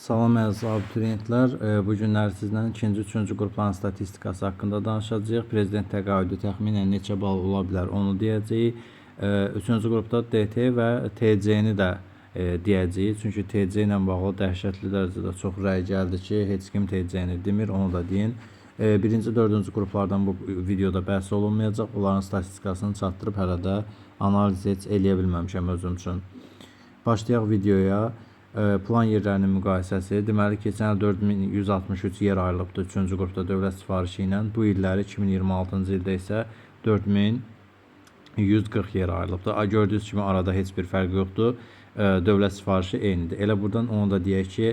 Salam əziz abituriyentlər. Bu günlər sizdən 2-ci, 3-cü qrupların statistikası haqqında danışacağıq. Prezident təqaüdü təxminən neçə bal ola bilər onu deyəcəyik. 3-cü qrupda DT və TC-ni də deyəcəyik. Çünki TC ilə bağlı dəhşətli dərəcədə çox rəy gəldi ki, heç kim TC-ni demir, onu da deyin. 1-ci, 4-cü qruplardan bu videoda bəhs olunmayacaq. Onların statistikasını çatdırıb hələ də analiz heç eləyə bilməmişəm özüm üçün. Başlayaq videoya. Plan yerlərinin müqayisəsi. Deməli, keçən il 4163 yer ayrılıbdır 3-cü qrupda dövlət sifarişi ilə. Bu illəri 2026-cı ildə isə 4140 yer ayrılıbdır. Gördüyünüz kimi arada heç bir fərq yoxdur. Dövlət sifarişi eynidir. Elə buradan onu da deyək ki,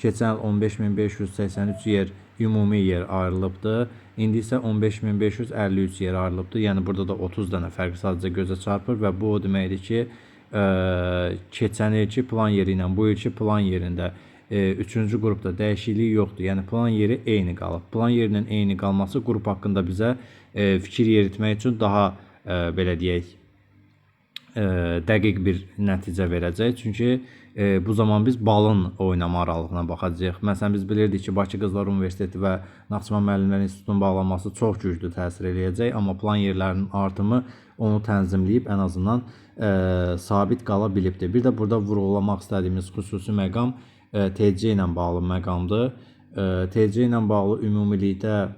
keçən il 15583 yer ümumi yer ayrılıbdır. İndi isə 15553 yer ayrılıbdır. Yəni burada da 30 dənə fərq sadəcə gözə çarpır və bu o deməkdir ki, keçən ilki plan yeri ilə bu ilki plan yerində 3-cü qrupda dəyişiklik yoxdur. Yəni plan yeri eyni qalıb. Plan yerinin eyni qalması qrup haqqında bizə fikir yeritmək üçün daha belə deyək dəqiq bir nəticə verəcək. Çünki bu zaman biz balın oynama aralığına baxacağıq. Məsələn, biz bilirdik ki, Bakı Qızlar Universiteti və Naxçıvan Müəllimlər İnstitutunun bağlanması çox güclü təsir eləyəcək. Amma plan yerlərinin artımı onu tənzimləyib ən azından sabit qala bilibdir. Bir də burada vurğulamaq istədiyimiz xüsusi məqam TC ilə bağlı məqamdır. TC ilə bağlı ümumilikdə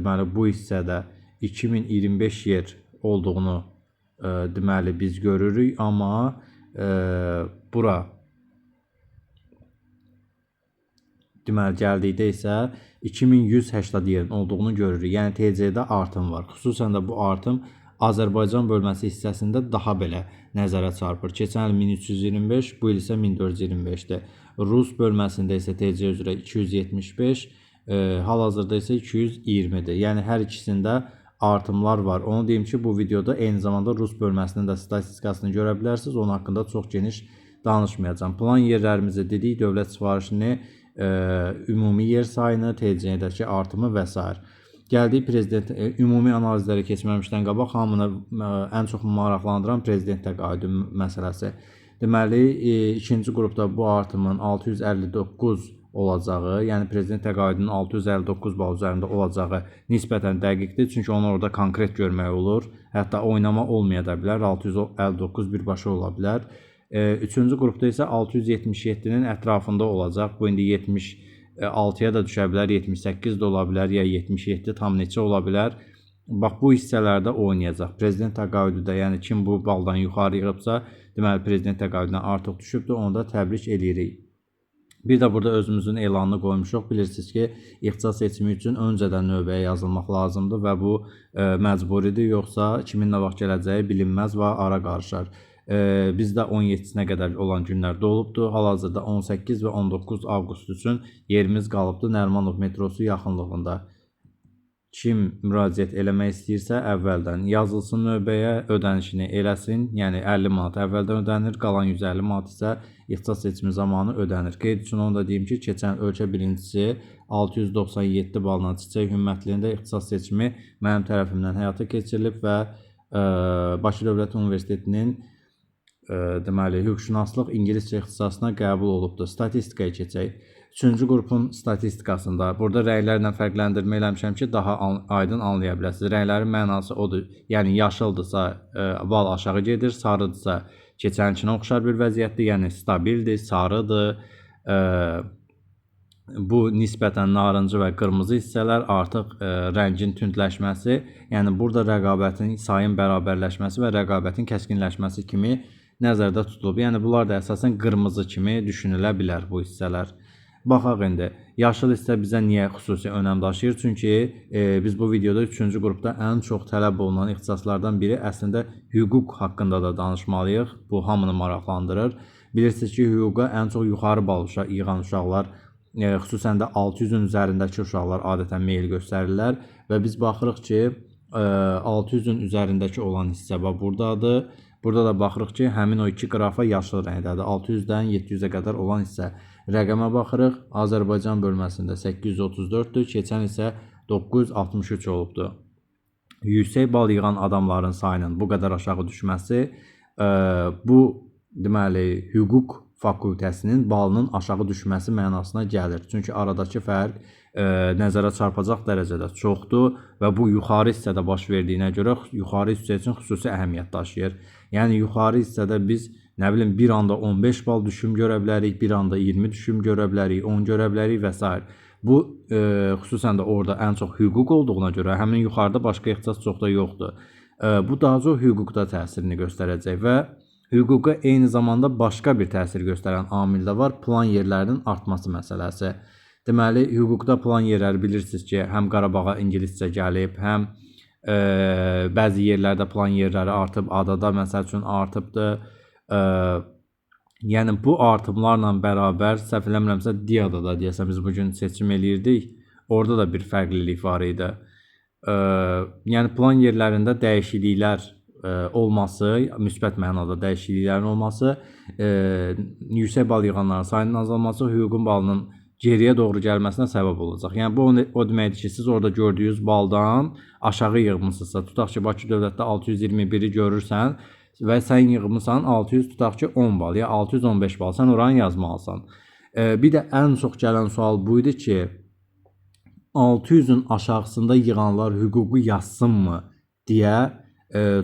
deməli bu hissədə 2025 yer olduğunu deməli biz görürük, amma bura deməli gəldikdə isə 2180 yerin olduğunu görürük. Yəni TC-də artım var. Xüsusən də bu artım Azərbaycan bölməsi hissəsində daha belə nəzərə çarpır. Keçən il 1325, bu il isə 1425-dir. Rus bölməsində isə TC üzrə 275, hal-hazırda isə 220-dir. Yəni hər ikisində artımlar var. Onu deyim ki, bu videoda eyni zamanda Rus bölməsinin də statistikasını görə bilərsiniz. Onun haqqında çox geniş danışmayacağım. Plan yerlərimizi dedik, dövlət sifarişini, ümumi yer sayını, TC-dəki artımı və s. Gəldik prezident ümumi analizlərə keçməmişdən qabaq hamını ən çox maraqlandıran prezident təqaüdü məsələsi. Deməli, ikinci qrupda bu artımın 659 olacağı, yəni prezident təqaüdünün 659 bal üzərində olacağı nisbətən dəqiqdir. Çünki onu orada konkret görmək olur. Hətta oynama olmaya da bilər. 659 birbaşa ola bilər. Üçüncü qrupda isə 677-nin ətrafında olacaq. Bu indi 76-ya da düşə bilər, 78 də ola bilər, ya 77 tam neçə ola bilər. Bax, bu hissələrdə oynayacaq. Prezident təqaüdüdə, yəni kim bu baldan yuxarı yığıbsa, deməli prezident təqaüdündən artıq düşübdür, onu da təbrik edirik. Bir də burada özümüzün elanını qoymuşuq. Bilirsiniz ki, ixtisas seçimi üçün öncədən növbəyə yazılmaq lazımdır və bu məcburidir, yoxsa kimin nə vaxt gələcəyi bilinməz və ara qarışar. Bizdə 17-sinə qədər olan günlərdə olubdur. Hal-hazırda 18 və 19 avqust üçün yerimiz qalıbdır Nərimanov metrosu yaxınlığında. Kim müraciət eləmək istəyirsə əvvəldən yazılsın növbəyə, ödənişini eləsin. Yəni 50 manat əvvəldən ödənir, qalan 150 manat isə ixtisas seçimi zamanı ödənir. Qeyd üçün onu da deyim ki, keçən ölkə birincisi 697 balla Çiçək Hümmətliğində ixtisas seçimi mənim tərəfimdən həyata keçirilib və Bakı Dövlət Universitetinin deməli, hüquqşünaslıq ingiliscə ixtisasına qəbul olubdur. Statistikaya keçək. 3-cü qrupun statistikasında burada rəylərlə fərqləndirmə eləmişəm ki, daha aydın anlaya biləsiniz. Rəylərin mənası odur. Yəni, yaşıldırsa bal aşağı gedir, sarıdırsa keçənkinə oxşar bir vəziyyətdir. Yəni, stabildir, sarıdır. Bu nisbətən narıncı və qırmızı hissələr artıq rəngin tündləşməsi, yəni burada rəqabətin sayın bərabərləşməsi və rəqabətin kəskinləşməsi kimi nəzərdə tutulub. Yəni bunlar da əsasən qırmızı kimi düşünülə bilər bu hissələr. Baxaq indi. Yaşıl hissə bizə niyə xüsusi önəm daşıyır? Çünki biz bu videoda 3-cü qrupda ən çox tələb olunan ixtisaslardan biri əslində hüquq haqqında da danışmalıyıq. Bu hamını maraqlandırır. Bilirsiniz ki, hüquqa ən çox yuxarı bal yığan uşaqlar, xüsusən də 600-ün üzərindəki uşaqlar adətən meyil göstərirlər və biz baxırıq ki, 600-ün üzərindəki olan hissə buradadır. Burada da baxırıq ki, həmin o iki qrafa yaşıl rəngdədir. 600-dən 700-ə qədər olan hissə. Rəqəmə baxırıq. Azərbaycan bölməsində 834-dür. Keçən isə 963 olubdur. Yüksək bal yığan adamların sayının bu qədər aşağı düşməsi bu deməli hüquq fakültəsinin balının aşağı düşməsi mənasına gəlir. Çünki aradakı fərq nəzərə çarpacaq dərəcədə çoxdur və bu yuxarı hissədə baş verdiyinə görə yuxarı hissə üçün xüsusi əhəmiyyət daşıyır. Yəni yuxarı hissədə biz nə bilim bir anda 15 bal düşüm görə bilərik, bir anda 20 düşüm görə bilərik, 10 görə bilərik və s. Bu xüsusən də orada ən çox hüquq olduğuna görə həmin yuxarıda başqa ixtisas çox da yoxdur. Bu daha çox hüquqda təsirini göstərəcək və hüquqa eyni zamanda başqa bir təsir göstərən amil də var, plan yerlərinin artması məsələsi. Deməli, hüquqda plan yerləri bilirsiniz ki, həm Qarabağa ingiliscə gəlib, həm bəzi yerlərdə plan yerləri artıb, adada məsəl üçün artıbdır. Yəni bu artımlarla bərabər səhv eləmirəmsə Diada da deyəsən biz bugün seçim eləyirdik. Orada da bir fərqlilik var idi. Yəni plan yerlərində dəyişikliklər olması, müsbət mənada dəyişikliklərin olması, yüksək bal yığanların sayının azalması hüququn balının geriyə doğru gəlməsinə səbəb olacaq. Yəni bu o deməkdir ki, siz orada gördüyünüz baldan aşağı yığmısınızsa, tutaq ki, Bakı dövlətdə 621-i görürsən və sən yığmısan 600 tutaq ki 10 bal ya 615 bal, sən oranı yazmalısan. Bir də ən çox gələn sual bu idi ki, 600-ün aşağısında yığanlar hüququ yazsınmı deyə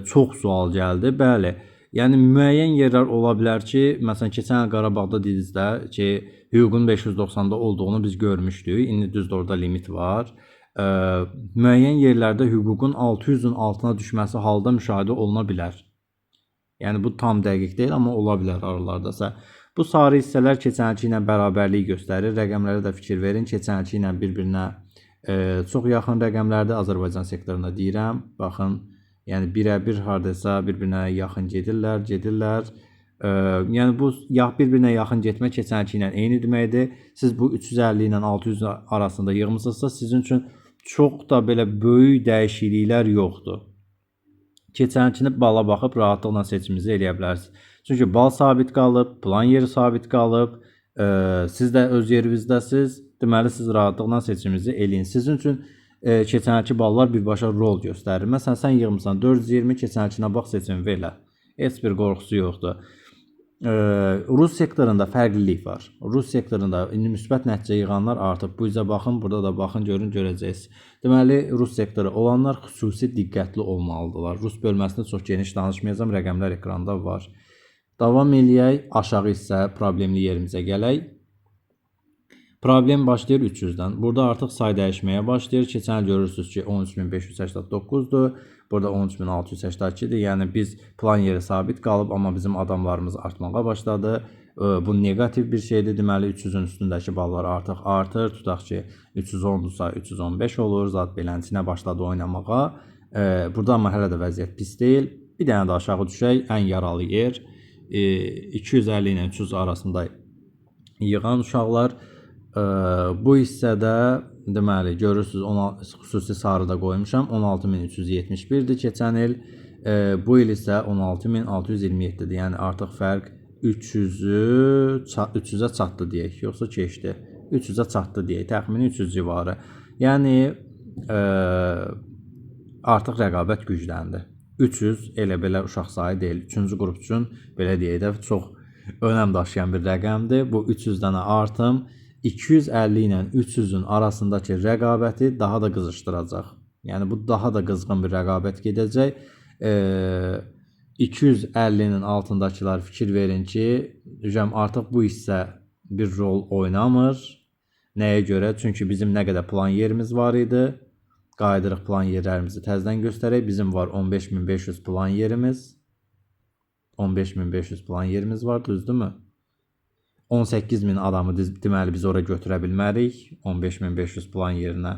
çox sual gəldi. Bəli, yəni müəyyən yerlər ola bilər ki, məsələn keçən il Qarabağda dedinizdə ki, hüququn 590-da olduğunu biz görmüşdük. İndi düzdür orada limit var. Müəyyən yerlərdə hüququn 600-ün altına düşməsi halda müşahidə oluna bilər. Yəni bu tam dəqiq deyil, amma ola bilər aralardasa. Bu sarı hissələr keçənki ilə bərabərlik göstərir. Rəqəmlərə də fikir verin. Keçənki ilə bir-birinə çox yaxın rəqəmlərdə Azərbaycan sektorunda deyirəm. Baxın, yəni birə-bir hardasa bir-birinə yaxın gedirlər. Yəni bu bir-birinə yaxın getmə keçənki ilə eyni deməkdir. Siz bu 350 ilə 600 arasında yığmısınızsa, sizin üçün çox da belə böyük dəyişikliklər yoxdur. Keçənkini bala baxıb rahatlıqla seçiminizi eləyə bilərsiniz. Çünki bal sabit qalıb, plan yeri sabit qalıb, siz də öz yerinizdəsiz. Deməli, siz rahatlıqla seçiminizi eləyin. Sizin üçün keçənki ballar birbaşa rol göstərir. Məsələn, sən yığmısan 420, keçənkinə bax seçim verlə. Heç bir qorxusu yoxdur. Rus sektorunda fərqlilik var. Rus sektorunda indi müsbət nəticə yığanlar artıb. Bu üzə baxın, burada da baxın, görün, görəcəksiniz. Deməli, Rus sektoru olanlar xüsusi diqqətli olmalıdırlar. Rus bölməsində çox geniş danışmayacağım, rəqəmlər ekranda var. Davam eləyək, aşağı hissə problemli yerimizə gələk. Problem başlayır 300-dən. Burada artıq say dəyişməyə başlayır. Keçən görürsünüz ki, 13589-dur. Burada 13682-dir. Yəni biz plan yeri sabit qalıb, amma bizim adamlarımız artmağa başladı. Bu negativ bir şeydir. Deməli 300-ün üstündəki ballar artıq artır. Tutaq ki, 310-dursa 315 olur. Zat belənçinə başladı oynamağa. Burada amma hələ də vəziyyət pis deyil. Bir dənə də aşağı düşək. Ən yaralı yer 250 ilə 300 arasında yığan uşaqlar. Bu hissədə deməli görürsüz, xüsusi sarıda qoymuşam, 16371-dir keçən il. Bu il isə 16627-dir. Yəni artıq fərq 300-ə çatdı deyək, yoxsa keçdi. 300-ə çatdı deyək, təxmini 300 civarı. Yəni artıq rəqabət gücləndi. 300 elə belə uşaq sayı deyil. 3-cü qrup üçün belə deyək də çox önəm daşıyan bir rəqəmdir. Bu 300 dənə artım 250 ilə 300-ün arasındakı rəqabəti daha da qızışdıracaq. Yəni bu daha da qızğın bir rəqabət gedəcək. 250-nin altındakılar fikir verin ki, artıq bu hissə bir rol oynamır. Nəyə görə? Çünki bizim nə qədər plan yerimiz var idi. Qaydırıq plan yerlərimizi təzədən göstərək. Bizim var 15500 plan yerimiz. 15500 plan yerimiz var, düzdürmü? 18.000 adamı deməli biz ora götürə bilmərik. 15500 plan yerinə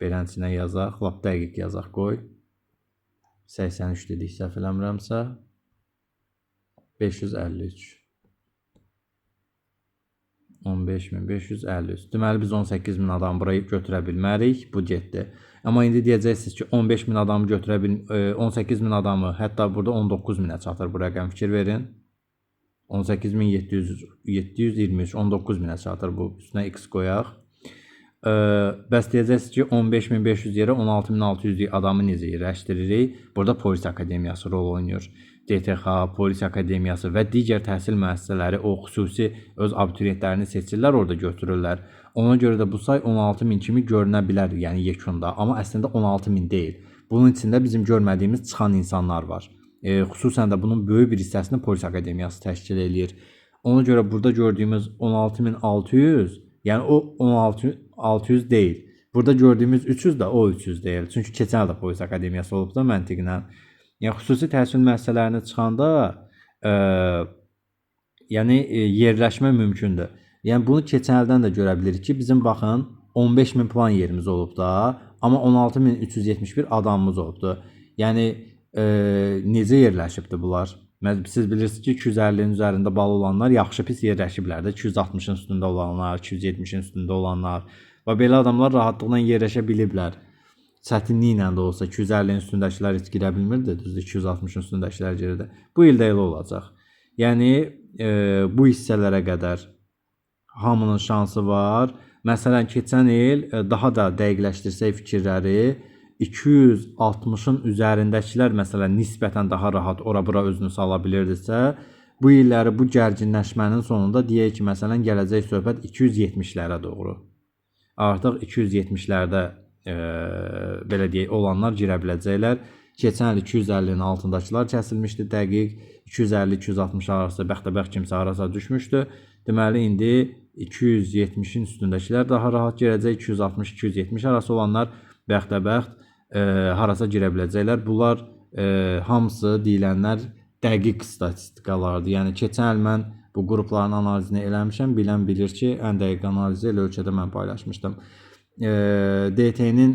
belənçinə yazaq. Lap dəqiq yazaq, qoy. 83 dedik, səhv eləmirəmsə. 553. 15553. Deməli biz 18.000 adamı burayı götürə bilmərik. Bu getdi. Amma indi deyəcəksiniz ki 15.000 adamı götürə 18.000 adamı, hətta burada 19.000-ə çatır bu rəqəm, fikir verin. 18723, 19.000-ə çatır bu, üstünə x qoyaq. Bəs deyəcəksiniz ki 15500 yerə 16600 adamı necə yerləşdiririk? Burada polis akademiyası rol oynayır. DTX, Polis Akademiyası və digər təhsil müəssisələri o xüsusi öz abituriyentlərini seçirlər, orada götürürlər. Ona görə də bu say 16.000 kimi görünə bilər, yəni yekunda, amma əslində 16.000 deyil. Bunun içində bizim görmədiyimiz çıxan insanlar var. Xüsusən də bunun böyük bir hissəsini Polis Akademiyası təşkil eləyir. Ona görə burada gördüyümüz 16.600, yəni o 16.600 deyil. Burada gördüyümüz 300 də o 300 deyil. Çünki keçən il də Polis Akademiyası olub da məntiqlə. Yəni xüsusi təhsil müəssisələrinə çıxanda yerləşmə mümkündür. Yəni bunu keçən ildən də görə bilirik ki, bizim baxın 15.000 plan yerimiz olub da, amma 16.371 adamımız olubdu. Yəni necə yerləşibdi bunlar? Siz bilirsiniz ki, 250-nin üzərində bal olanlar yaxşı pis yerləşiblər də, 260-ın üstündə olanlar, 270-in üstündə olanlar və belə adamlar rahatlıqla yerləşə biliblər. Çətinliklə də olsa 250-nin üstündəkilər heç girə bilmirdi, düzdür 260-ın üstündəkilər girirdi. Bu ildə elə olacaq. Yəni bu hissələrə qədər hamının şansı var. Məsələn, keçən il daha da dəqiqləşdirsək fikirləri, 260-ın üzərindəkilər məsələn nisbətən daha rahat ora-bura özünü sala bilirdisə, bu illəri bu gərginləşmənin sonunda deyək ki, məsələn, gələcək söhbət 270-lərə doğru. Artıq 270-lərdə belə deyək, olanlar girə biləcəklər. Keçən il 250-nin altındakılar kəsilmişdi dəqiq, 250-260 arası bəxtəbəxt kimsə arasa düşmüşdü. Deməli, indi 270-in üstündəkilər daha rahat girəcək, 260-270 arası olanlar bəxtəbəxt harasa girə biləcəklər. Bunlar hamısı deyilənlər dəqiq statistikalardır. Yəni, keçən il mən bu qrupların analizini eləmişəm, bilən bilir ki, ən dəqiq analizi elə ölkədə mən paylaşmışdım. DT-nin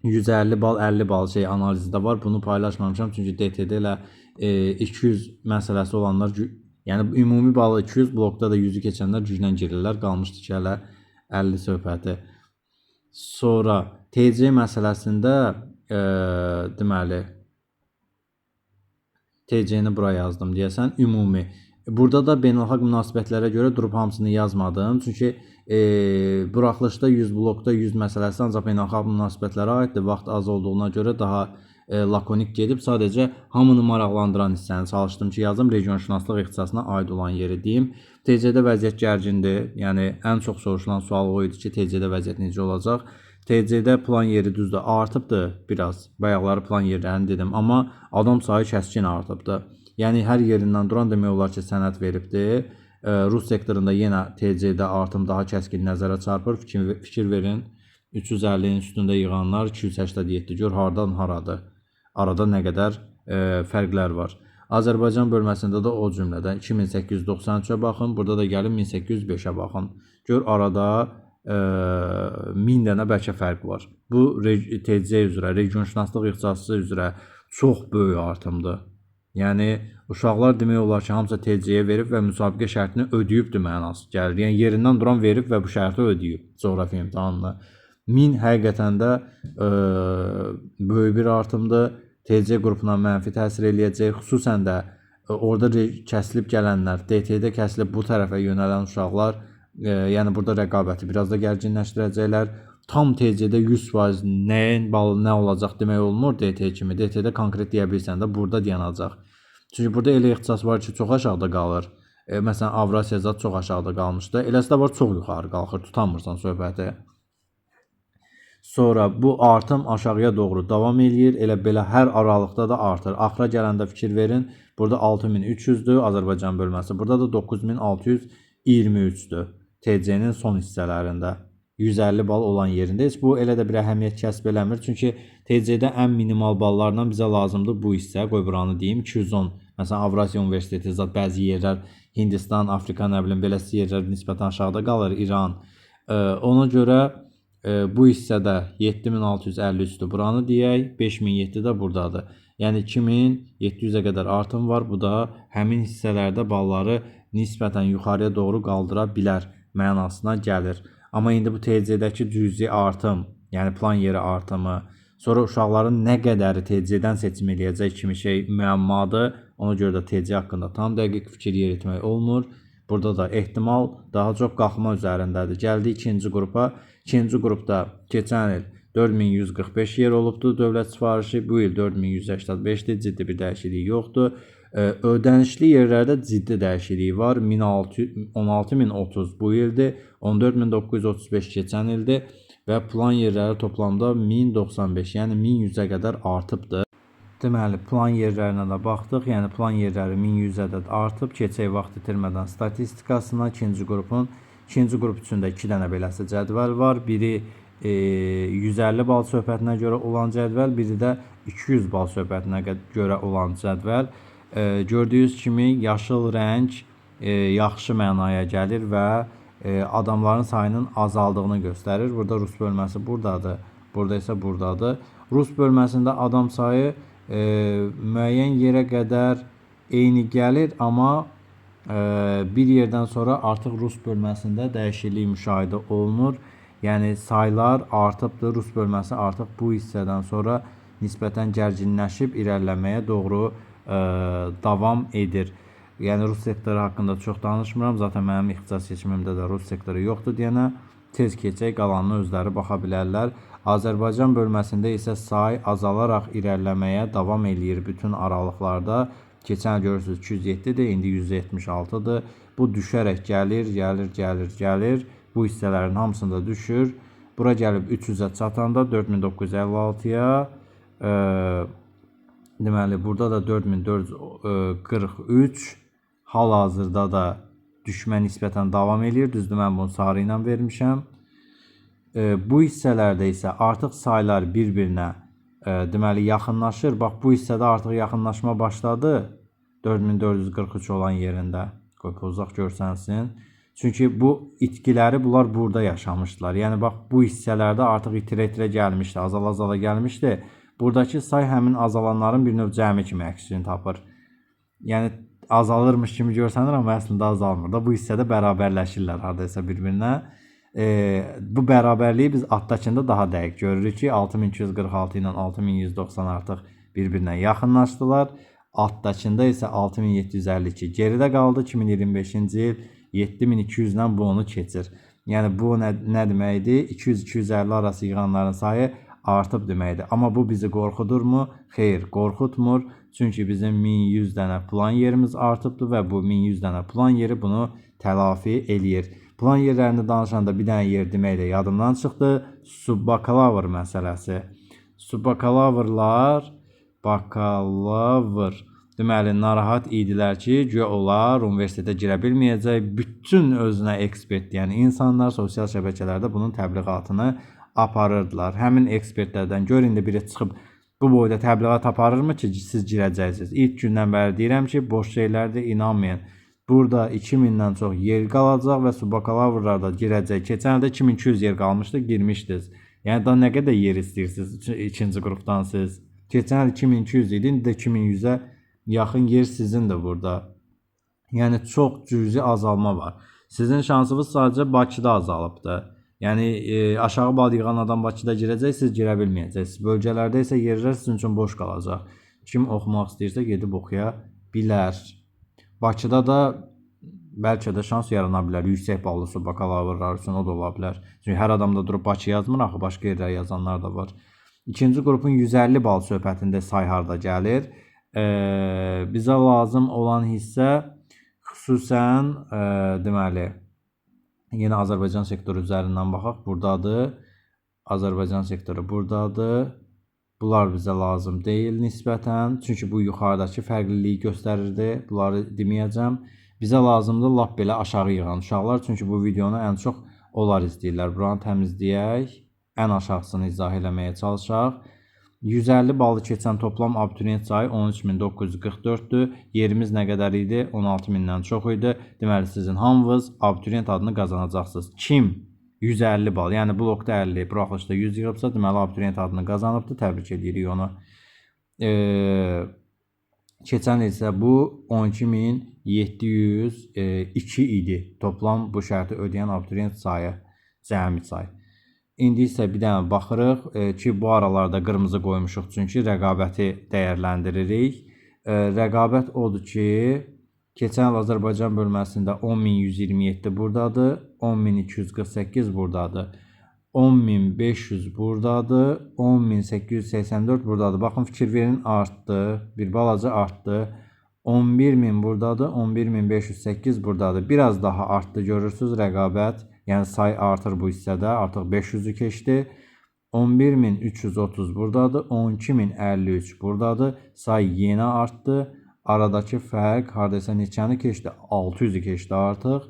150 bal, 50 bal analizi də var. Bunu paylaşmamışam, çünki DT-də elə 200 məsələsi olanlar, yəni ümumi balı 200, blokda da 100-ü keçənlər güclə girirlər. Qalmışdı ki, hələ 50 söhbəti. Sonra TC məsələsində deməli TC-ni bura yazdım deyəsən, ümumi. Burada da beynəlxalq münasibətlərə görə durub hamısını yazmadım. Çünki buraxılışda 100 blokda 100 məsələsi ancaq beynəlxalq münasibətlərə aiddir. Vaxt az olduğuna görə daha lakonik gedib. Sadəcə hamını maraqlandıran hissəni çalışdım ki, yazım regionşünaslıq ixtisasına aid olan yeri deyim. TC-də vəziyyət gərgindir. Yəni ən çox soruşulan sual o idi ki, TC-də vəziyyət necə olacaq? TC-də plan yeri düzdür, artıbdır biraz. Bayaqları plan yerlərini dedim, amma adam sayı kəskin artıbdır. Yəni hər yerindən duran demək olar ki, sənəd veribdir. Rus sektorunda yenə TC-də artım daha kəskin nəzərə çarpır. Fikir verin, 350-nin üstündə yığanlar 287 gör hardan haradır. Arada nə qədər fərqlər var. Azərbaycan bölməsində də o cümlədən 2893-ə baxın, burada da gəlin 1805-ə baxın. Gör arada 1000 dənə bəlkə fərq var. Bu TC üzrə, regionşünaslıq ixtisası üzrə çox böyük artımdır. Yəni uşaqlar demək olar ki, hamısı TC-yə verib və müsabiqə şərtini ödəyibdir mənası gəlir. Yəni yerindən duran verib və bu şərti ödəyib coğrafiya imtahanını. 1000 həqiqətən də böyük bir artımdır. TC qrupuna mənfi təsir eləyəcək. Xüsusən də orada kəsilib gələnlər, DT-də kəsilib bu tərəfə yönələn uşaqlar, yəni burada rəqabəti biraz da gərginləşdirəcəklər. Tam TC-də 100% nəyin balı nə olacaq demək olmur DT kimi. DT-də konkret deyə bilsən də burada dayanacaq. Çünki burada elə ixtisas var ki, çox aşağıda qalır. Məsələn, Avrasiya zat çox aşağıda qalmışdı. Eləsi də var, çox yuxarı qalxır, tutanmırsan söhbəti. Sonra bu artım aşağıya doğru davam eləyir. Elə belə hər aralıqda da artır. Axıra gələndə fikir verin. Burada 6300-dür Azərbaycan bölməsi. Burada da 9623-dür TC-nin son hissələrində. 150 bal olan yerində. Heç bu elə də bir əhəmiyyət kəsb eləmir. Çünki TC-də ən minimal ballardan bizə lazımdır bu hissə. Qoy buranı deyim, 210. Məsələn, Avrasiya Universiteti zat bəzi yerlər, Hindistan, Afrika, nə bilim, beləsi yerlər nisbətən aşağıda qalır, İran. Ona görə bu hissədə 7653-dür buranı deyək, 5007 də buradadır. Yəni 2700-ə qədər artım var. Bu da həmin hissələrdə balları nisbətən yuxarıya doğru qaldıra bilər mənasına gəlir. Amma indi bu TC-dəki cüzi artım, yəni plan yeri artımı, sonra uşaqların nə qədəri TC-dən seçim eləyəcək kimi şey müəmmadır. Ona görə də TC haqqında tam dəqiq fikir yeritmək olmur. Burada da ehtimal daha çox qalxma üzərindədir. Gəldi ikinci qrupa. İkinci qrupda keçən il 4145 yer olubdu dövlət sifarişi. Bu il 4185-dir. Ciddi bir dəyişiklik yoxdur. Ödənişli yerlərdə ciddi dəyişiklik var. 16.030 bu ildir, 14.935 keçən ildir və plan yerləri toplamda 1095, yəni 1100-ə qədər artıbdır. Deməli, plan yerlərinə də baxdıq. Yəni plan yerləri 1100 ədəd artıb. Keçək vaxt itirmədən statistikasına ikinci qrup üçün də 2 dənə beləsi cədvəl var. Biri 150 bal söhbətinə görə olan cədvəl, biri də 200 bal söhbətinə görə olan cədvəl. Gördüyünüz kimi yaşıl rəng yaxşı mənaya gəlir və adamların sayının azaldığını göstərir. Burada Rus bölməsi buradadır, burada isə buradadır. Rus bölməsində adam sayı müəyyən yerə qədər eyni gəlir, amma bir yerdən sonra artıq Rus bölməsində dəyişiklik müşahidə olunur. Yəni saylar artıbdır. Rus bölməsi artıq bu hissədən sonra nisbətən gərginləşib irəliləməyə doğru davam edir. Yəni Rus sektoru haqqında çox danışmıram. Zaten mənim ixtisas seçimimdə də Rus sektoru yoxdur deyənə tez keçək, qalanını özləri baxa bilərlər. Azərbaycan bölməsində isə say azalaraq irəliləməyə davam eləyir bütün aralıqlarda. Keçən görürsünüz 207-dir, indi 176-dır. Bu düşərək gəlir. Bu hissələrin hamısında düşür. Bura gəlib 300-ə çatanda 4956-ya, deməli burada da 4443, hal-hazırda da düşmə nisbətən davam edir. Düzdür, mən bunu sarı ilə vermişəm. Bu hissələrdə isə artıq saylar bir-birinə deməli yaxınlaşır. Bax, bu hissədə artıq yaxınlaşma başladı. 4443 olan yerində. Qoy pozaq görsənsin. Çünki bu itkiləri bunlar burada yaşamışdılar. Yəni bax, bu hissələrdə artıq itirə gəlmişdi, azala gəlmişdi. Buradakı say həmin azalanların bir növ cəmi kimi əksini tapır. Yəni azalırmış kimi görsənir, amma əslində azalmır da. Bu hissədə bərabərləşirlər hardaysa bir-birinə. Bu bərabərliyi biz altdakında daha dəqiq görürük ki, 6246 ilə 6190 artıq bir-birinə yaxınlaşdılar. Altdakında isə 6752 geridə qaldı. 2025-ci il 7200 ilə bu onu keçir. Yəni bu nə deməkdir? 200-250 arası yığanların sayı artıb deməkdir. Amma bu bizi qorxudurmu? Xeyr, qorxutmur. Çünki bizim 1100 dənə plan yerimiz artıbdır və bu 1100 dənə plan yeri bunu təlafi eləyir. Plan yerlərində danışanda bir dənə yer deməklə yadımdan çıxdı. Subbakalavr məsələsi. Subbakalavrlar deməli narahat idilər ki, güya onlar universitetə girə bilməyəcək. Bütün özünə ekspert deyən insanlar sosial şəbəkələrdə bunun təbliğatını aparırdılar. Həmin ekspertlərdən gör indi biri çıxıb bu boyda təbliğat aparırmı ki, siz girəcəksiniz. İlk gündən bəri deyirəm ki, boş şeylərdə inanmayın. Burada 2000-dən çox yer qalacaq və subbakalavrlarda girəcək. Keçən ildə 2200 yer qalmışdı, girmişdiniz. Yəni daha nə qədər yer istəyirsiniz ikinci qrupdan siz? Keçən il 2200 idi, indi də 2100-ə yaxın yer sizindir burada. Yəni çox cüzi azalma var. Sizin şansınız sadəcə Bakıda azalıbdır. Yəni aşağı bal yığan adam Bakıda girəcək, siz girə bilməyəcəksiniz. Bölgələrdə isə yerlər sizin üçün boş qalacaq. Kim oxumaq istəyirsə gedib oxuya bilər. Bakıda da bəlkə də şans yarana bilər. Yüksək ballı subbakalavrlar üçün o da ola bilər. Çünki hər adam da durub Bakı yazmır, axı başqa yerlər yazanlar da var. İkinci qrupun 150 bal söhbətində say harda gəlir. Bizə lazım olan hissə xüsusən deməli yenə Azərbaycan sektoru üzərindən baxaq. Buradadır. Azərbaycan sektoru buradadır. Bunlar bizə lazım deyil nisbətən. Çünki bu yuxarıdakı fərqliliyi göstərirdi. Bunları deməyəcəm. Bizə lazımdır lap belə aşağı yığan uşaqlar. Çünki bu videonu ən çox onlar izləyirlər. Buranı təmizləyək. Ən aşağısını izah eləməyə çalışaq. 150 balı keçən toplam abituriyent sayı 13944-dür. Yerimiz nə qədər idi? 16000-dən çox idi. Deməli sizin hamınız abituriyent adını qazanacaqsınız. Kim 150 bal, yəni blokda 50, buraxılışda 100 yığıbsa, deməli abituriyent adını qazanıbdır. Təbrik edirik onu. Keçən il isə bu 12702 idi. Toplam bu şərti ödəyən abituriyent sayı, cəmi say. İndi isə bir dənə baxırıq ki, bu aralarda qırmızı qoymuşuq, çünki rəqabəti dəyərləndiririk. Rəqabət odur ki, keçən il Azərbaycan bölməsində 10127 buradadır, 10248 buradadır, 10500 buradadır, 10884 buradadır. Baxın, fikir verin, artdı, bir balaca artdı. 11.000 buradadır, 11.508 buradadır. Biraz daha artdı görürsüz rəqabət. Yəni say artır bu hissədə, artıq 500-ü keçdi. 11.330 buradadır, 12.053 buradadır. Say yenə artdı. Aradakı fərq hardasa neçəni keçdi? 600-ü keçdi artıq.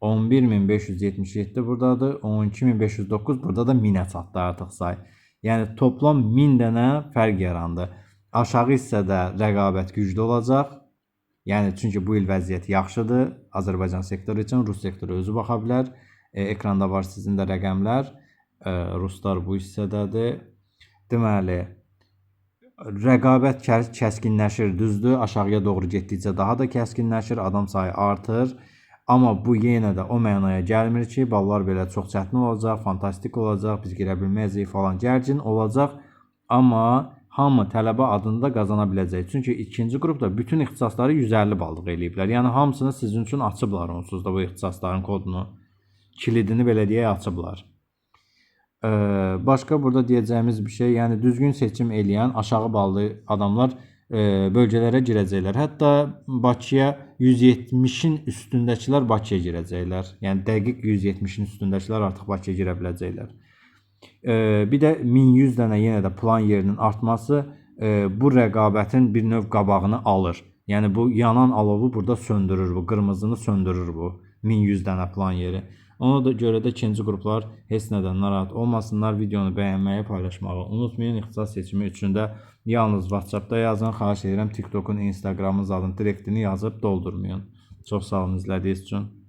11.577 buradadır, 12.509 burada da 1000-ə çatdı artıq say. Yəni toplam 1000 dənə fərq yarandı. Aşağı hissədə rəqabət güclü olacaq. Yəni çünki bu il vəziyyət yaxşıdır Azərbaycan sektoru üçün. Rus sektoru özü baxa bilər. Ekranda var sizin də rəqəmlər. Ruslar bu hissədədir. Deməli, rəqabət kəskinləşir, düzdür. Aşağıya doğru getdikcə daha da kəskinləşir, adam sayı artır. Amma bu yenə də o mənaya gəlmir ki, ballar belə çox çətin olacaq, fantastik olacaq, biz girə bilməyəcəyik falan, gərgin olacaq. Amma hamı tələbə adında qazana biləcək. Çünki ikinci qrupda bütün ixtisasları 150 ballıq eləyiblər. Yəni hamısını sizin üçün açıblar onsuz da bu ixtisasların kodunu. Kilidini belə deyək açıblar. Başqa burada deyəcəyimiz bir şey, yəni düzgün seçim eləyən aşağı ballı adamlar bölgələrə girəcəklər. Hətta Bakıya 170-in üstündəkilər Bakıya girəcəklər. Yəni dəqiq 170-in üstündəkilər artıq Bakıya girə biləcəklər. Bir də 1100 dənə yenə də plan yerinin artması bu rəqabətin bir növ qabağını alır. Yəni bu yanan alovu burada söndürür, bu qırmızını söndürür bu 1100 dənə plan yeri. Ona da görə də ikinci qruplar heç nədən narahat olmasınlar. Videonu bəyənməyi, paylaşmağı unutmayın. İxtisas seçimi üçün də yalnız WhatsApp-da yazın. Xahiş edirəm TikTok'un, Instagram'ın adını direktini yazıb doldurmayın. Çox sağ olun izlədiyiniz üçün.